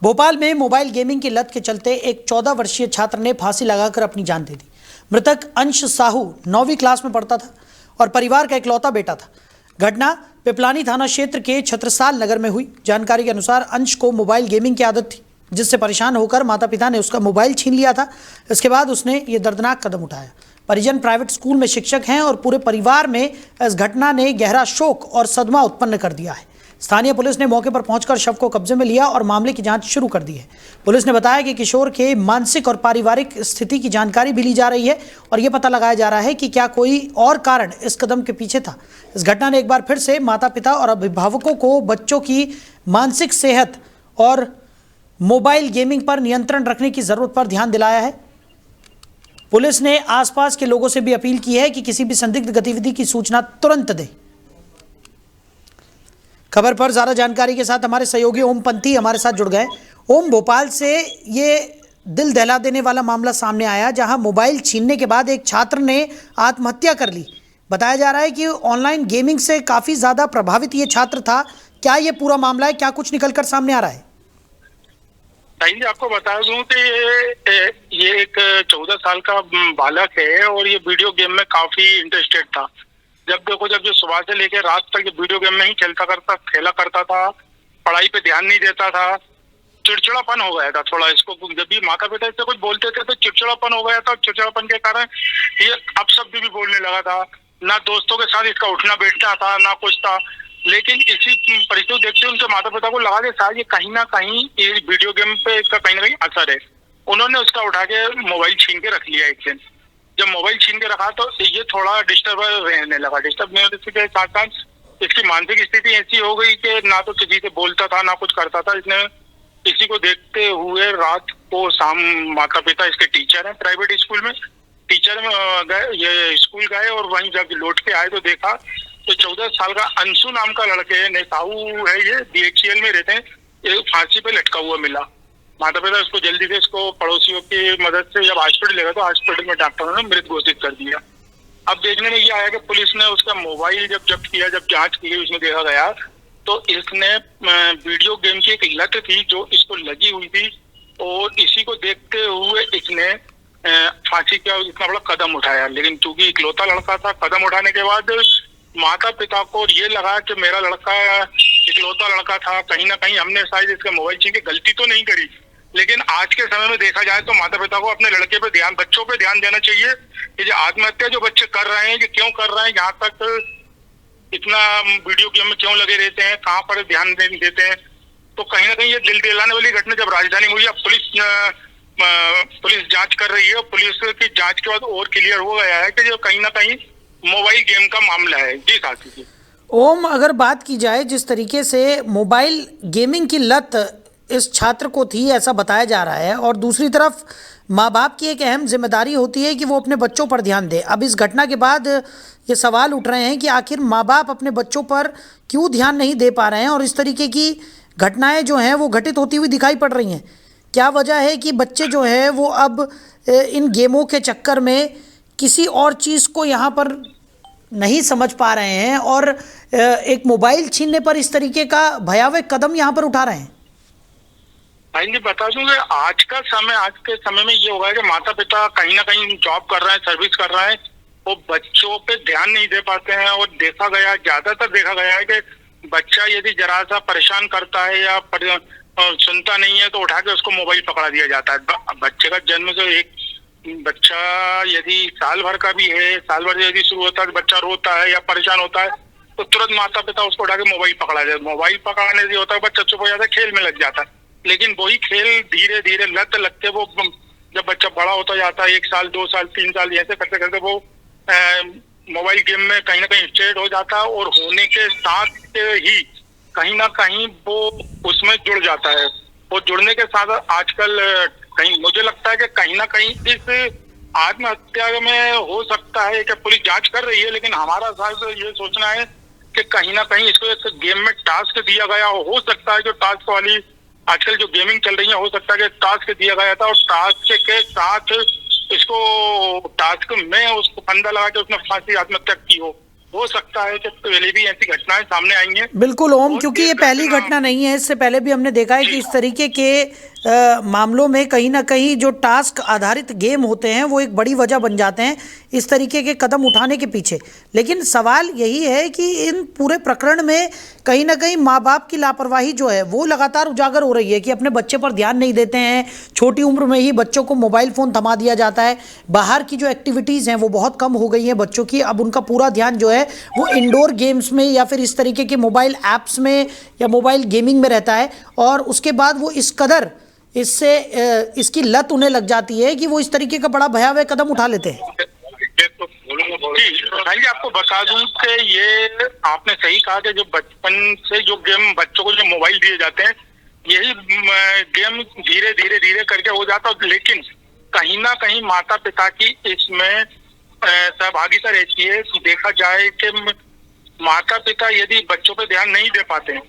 भोपाल में mobile gaming की लत के चलते एक 14 वर्षीय छात्र ने फांसी लगाकर अपनी जान दे दी। मृतक अंश साहू 9वीं क्लास में पढ़ता था और परिवार का इकलौता बेटा था। घटना पिपलानी थाना क्षेत्र के छत्रसाल नगर में हुई। जानकारी के अनुसार अंश को मोबाइल गेमिंग की आदत थी, जिससे परेशान होकर माता पिता ने उसका मोबाइल छीन लिया था। इसके बाद उसने ये दर्दनाक कदम उठाया। परिजन प्राइवेट स्कूल में शिक्षक हैं और पूरे परिवार में इस घटना ने गहरा शोक और सदमा उत्पन्न कर दिया है। स्थानीय पुलिस ने मौके पर पहुंचकर शव को कब्जे में लिया और मामले की जांच शुरू कर दी है। पुलिस ने बताया कि किशोर के मानसिक और पारिवारिक स्थिति की जानकारी भी ली जा रही है और यह पता लगाया जा रहा है कि क्या कोई और कारण इस कदम के पीछे था। इस घटना ने एक बार फिर से माता पिता और अभिभावकों को बच्चों की मानसिक सेहत और मोबाइल गेमिंग पर नियंत्रण रखने की जरूरत पर ध्यान दिलाया है। पुलिस ने आसपास के लोगों से भी अपील की है कि किसी भी संदिग्ध गतिविधि की सूचना तुरंत दें। खबर पर ज्यादा जानकारी के साथ हमारे सहयोगी ओम पंथी हमारे साथ जुड़ गए। ओम, भोपाल से ये दिल दहला देने वाला मामला सामने आया, जहां मोबाइल छीनने के बाद एक छात्र ने आत्महत्या कर ली। बताया जा रहा है कि ऑनलाइन गेमिंग से काफी ज्यादा प्रभावित ये छात्र था। क्या ये पूरा मामला है? क्या कुछ निकलकर सामने आ रहा है? जी, आपको बता दूं कि ये एक 14 साल का बालक है और ये वीडियो गेम में काफी इंटरेस्टेड था। जब देखो, जब जो सुबह से लेकर रात तक ये वीडियो गेम में ही खेला करता था, पढ़ाई पे ध्यान नहीं देता था, चिड़चिड़ापन हो गया था थोड़ा। इसको जब भी माता पिता इससे कुछ बोलते थे तो चिड़चिड़ापन हो गया था। चिड़चिड़ापन के कारण ये अपशब्द भी बोलने लगा था। ना दोस्तों के साथ इसका उठना बैठना था, ना कुछ था। लेकिन इसी परिस्थिति देखते हुए उनके माता पिता को लगा कि शायद ये कहीं ना कहीं ये वीडियो गेम पे इसका कहीं ना कहीं असर है। उन्होंने उसका उठा के मोबाइल छीन के रख लिया। एक दिन जब मोबाइल छीन के रखा तो ये थोड़ा डिस्टर्ब रहने लगा। डिस्टर्ब के साथ साथ इसकी मानसिक स्थिति ऐसी हो गई कि ना तो किसी से बोलता था, ना कुछ करता था। इसने इसी को देखते हुए रात को शाम माता पिता इसके टीचर हैं प्राइवेट स्कूल में, टीचर में गए, ये स्कूल गए और वहीं जब लौट के आए तो देखा तो 14 साल का अंशु नाम का लड़के ने, साहू है, ये DHCL में रहते हैं, ये फांसी पे लटका हुआ मिला। माता पिता इसको जल्दी से इसको पड़ोसियों की मदद से जब हॉस्पिटल ले गए तो हॉस्पिटल में डॉक्टरों ने मृत घोषित कर दिया। अब देखने में ये आया कि पुलिस ने उसका मोबाइल जब जब्त किया, जब जांच की उसमें देखा गया तो इसने वीडियो गेम की एक लत थी जो इसको लगी हुई थी और इसी को देखते हुए इसने फांसी का इतना बड़ा कदम उठाया। लेकिन चूंकि इकलौता लड़का था, कदम उठाने के बाद माता पिता को ये लगा कि मेरा लड़का इकलौता लड़का था, कहीं ना कहीं हमने शायद इसका मोबाइल छीन के गलती तो नहीं करी। लेकिन आज के समय में देखा जाए तो माता पिता को अपने लड़के पे ध्यान, बच्चों पे ध्यान देना चाहिए कि जो आत्महत्या जो बच्चे कर रहे हैं, ये क्यों कर रहे हैं, यहाँ तक इतना वीडियो गेम में क्यों लगे रहते हैं, कहाँ पर ध्यान देते हैं। तो कहीं ना कहीं ये दिल दिलाने वाली घटना जब राजधानी में हुई। अब पुलिस जांच कर रही है। पुलिस की जांच के बाद और क्लियर हो गया है कि जो कहीं ना कहीं मोबाइल गेम का मामला है। जी साथी जी। ओम, अगर बात की जाए जिस तरीके से मोबाइल गेमिंग की लत इस छात्र को थी, ऐसा बताया जा रहा है, और दूसरी तरफ माँ बाप की एक अहम जिम्मेदारी होती है कि वो अपने बच्चों पर ध्यान दे। अब इस घटना के बाद ये सवाल उठ रहे हैं कि आखिर माँ बाप अपने बच्चों पर क्यों ध्यान नहीं दे पा रहे हैं और इस तरीके की घटनाएं जो हैं वो घटित होती हुई दिखाई पड़ रही हैं। क्या वजह है कि बच्चे जो हैं वो अब इन गेमों के चक्कर में किसी और चीज़ को यहाँ पर नहीं समझ पा रहे हैं और एक मोबाइल छीनने पर इस तरीके का भयावह कदम यहाँ पर उठा रहे हैं? जी, बता दूं कि आज के समय में ये होगा कि माता पिता कहीं ना कहीं जॉब कर रहे हैं, सर्विस कर रहे हैं, वो बच्चों पे ध्यान नहीं दे पाते हैं। और ज्यादातर देखा गया है कि बच्चा यदि जरा सा परेशान करता है या सुनता नहीं है तो उठा के उसको मोबाइल पकड़ा दिया जाता है। बच्चे का जन्म से एक बच्चा यदि साल भर का भी है, साल भर यदि शुरू होता है, बच्चा रोता है या परेशान होता है तो तुरंत माता पिता उसको उठा के मोबाइल पकड़ा जाता है। मोबाइल पकड़ाने से होता है बच्चा चुप हो जाता है, खेल में लग जाता है। लेकिन वही खेल धीरे धीरे लत लगते वो जब बच्चा बड़ा होता जाता है, 1 साल 2 साल 3 साल ऐसे करते करते वो मोबाइल गेम में कहीं ना कहीं स्ट्रेट हो जाता है और होने के साथ ही कहीं ना कहीं वो उसमें जुड़ जाता है। और जुड़ने के साथ आजकल कहीं मुझे लगता है कि कहीं ना कहीं इस आत्महत्या में हो सकता है कि पुलिस जांच कर रही है, लेकिन हमारा साथ ये सोचना है कि कहीं ना कहीं इसको एक गेम में टास्क दिया गया हो सकता है। जो टास्क वाली आजकल जो गेमिंग चल रही है, हो सकता है कि टास्क दिया गया था और टास्क के साथ इसको टास्क में उसको फंदा लगा के उसने फांसी आत्महत्या की हो। हो सकता है कि पहले भी ऐसी घटनाएं सामने आई हैं। बिल्कुल ओम, और क्योंकि ये एक पहली घटना नहीं है, इससे पहले भी हमने देखा है कि जी। इस तरीके के मामलों में कहीं ना कहीं जो टास्क आधारित गेम होते हैं वो एक बड़ी वजह बन जाते हैं इस तरीके के कदम उठाने के पीछे। लेकिन सवाल यही है कि इन पूरे प्रकरण में कहीं ना कहीं माँ बाप की लापरवाही जो है वो लगातार उजागर हो रही है कि अपने बच्चे पर ध्यान नहीं देते हैं। छोटी उम्र में ही बच्चों को मोबाइल फ़ोन थमा दिया जाता है। बाहर की जो एक्टिविटीज़ हैं वो बहुत कम हो गई हैं बच्चों की। अब उनका पूरा ध्यान जो है वो इंडोर गेम्स में या फिर इस तरीके के मोबाइल ऐप्स में या मोबाइल गेमिंग में रहता है, और उसके बाद वो इस कदर इसकी लत उन्हें लग जाती है कि वो इस तरीके का बड़ा भयावह कदम उठा लेते हैं। जी भाई जी, आपको बता दूं कि ये आपने सही कहा कि जो बचपन से जो गेम बच्चों को जो मोबाइल दिए जाते हैं, यही गेम धीरे धीरे धीरे करके हो जाता है। लेकिन कहीं ना कहीं माता पिता की इसमें सहभागिता रहती है। देखा जाए कि माता पिता यदि बच्चों पे ध्यान नहीं दे पाते हैं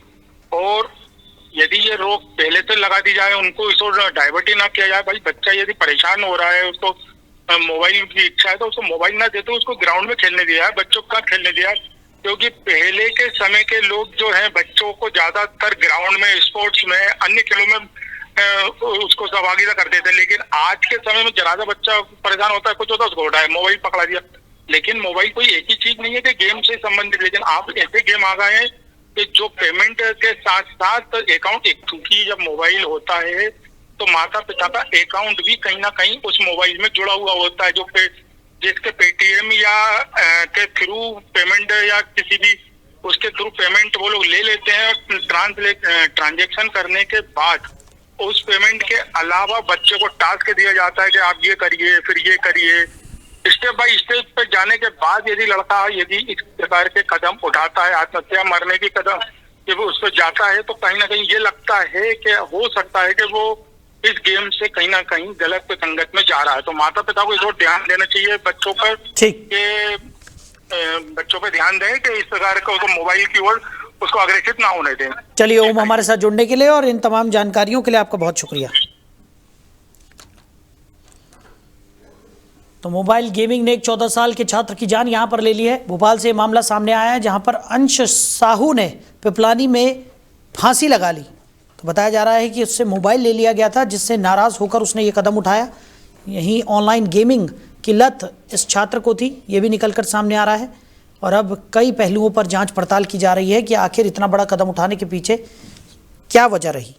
और यदि ये रोक पहले से लगा दी जाए, उनको इसको डाइवर्ट ही ना किया जाए। भाई बच्चा यदि परेशान हो रहा है, उसको मोबाइल की इच्छा है, तो उसको मोबाइल ना देते उसको ग्राउंड में खेलने दिया है। बच्चों का खेलने दिया है, क्योंकि पहले के समय के लोग जो हैं बच्चों को ज्यादातर ग्राउंड में, स्पोर्ट्स में, अन्य खेलों में उसको सहभागिता करते थे। लेकिन आज के समय में जरा सा बच्चा परेशान होता है, कुछ होता है, उसको उठाया मोबाइल पकड़ा दिया। लेकिन मोबाइल कोई एक ही चीज नहीं है कि गेम से संबंधित। लेकिन आप ऐसे गेम आ गए हैं कि जो पेमेंट के साथ साथ अकाउंट, क्योंकि जब मोबाइल होता है तो माता पिता का अकाउंट भी कहीं ना कहीं उस मोबाइल में जुड़ा हुआ होता है, जिसके पेटीएम या के थ्रू पेमेंट या किसी भी उसके थ्रू पेमेंट वो लोग ले लेते हैं। ट्रांजेक्शन करने के बाद उस पेमेंट के अलावा बच्चे को टास्क दिया जाता है कि आप ये करिए, फिर ये करिए। स्टेप बाय स्टेप पे जाने के बाद यदि लड़का यदि इस प्रकार के कदम उठाता है, आत्महत्या मरने की कदम कि वो उस पर जाता है, तो कहीं ना कहीं ये लगता है कि हो सकता है कि वो इस गेम से कहीं ना कहीं गलत संगत में जा रहा है। तो माता पिता को इस ओर ध्यान देना चाहिए बच्चों पर, कि बच्चों पे ध्यान दें कि इस प्रकार का उसको मोबाइल की ओर उसको अग्रेसित ना होने दें। चलिए ओम, हमारे साथ जुड़ने के लिए और इन तमाम जानकारियों के लिए आपका बहुत शुक्रिया। तो मोबाइल गेमिंग ने एक 14 साल के छात्र की जान यहां पर ले ली है। भोपाल से मामला सामने आया है जहां पर अंश साहू ने पिपलानी में फांसी लगा ली। तो बताया जा रहा है कि उससे मोबाइल ले लिया गया था, जिससे नाराज़ होकर उसने ये कदम उठाया। यहीं ऑनलाइन गेमिंग की लत इस छात्र को थी, ये भी निकलकर सामने आ रहा है। और अब कई पहलुओं पर जांच पड़ताल की जा रही है कि आखिर इतना बड़ा कदम उठाने के पीछे क्या वजह रही।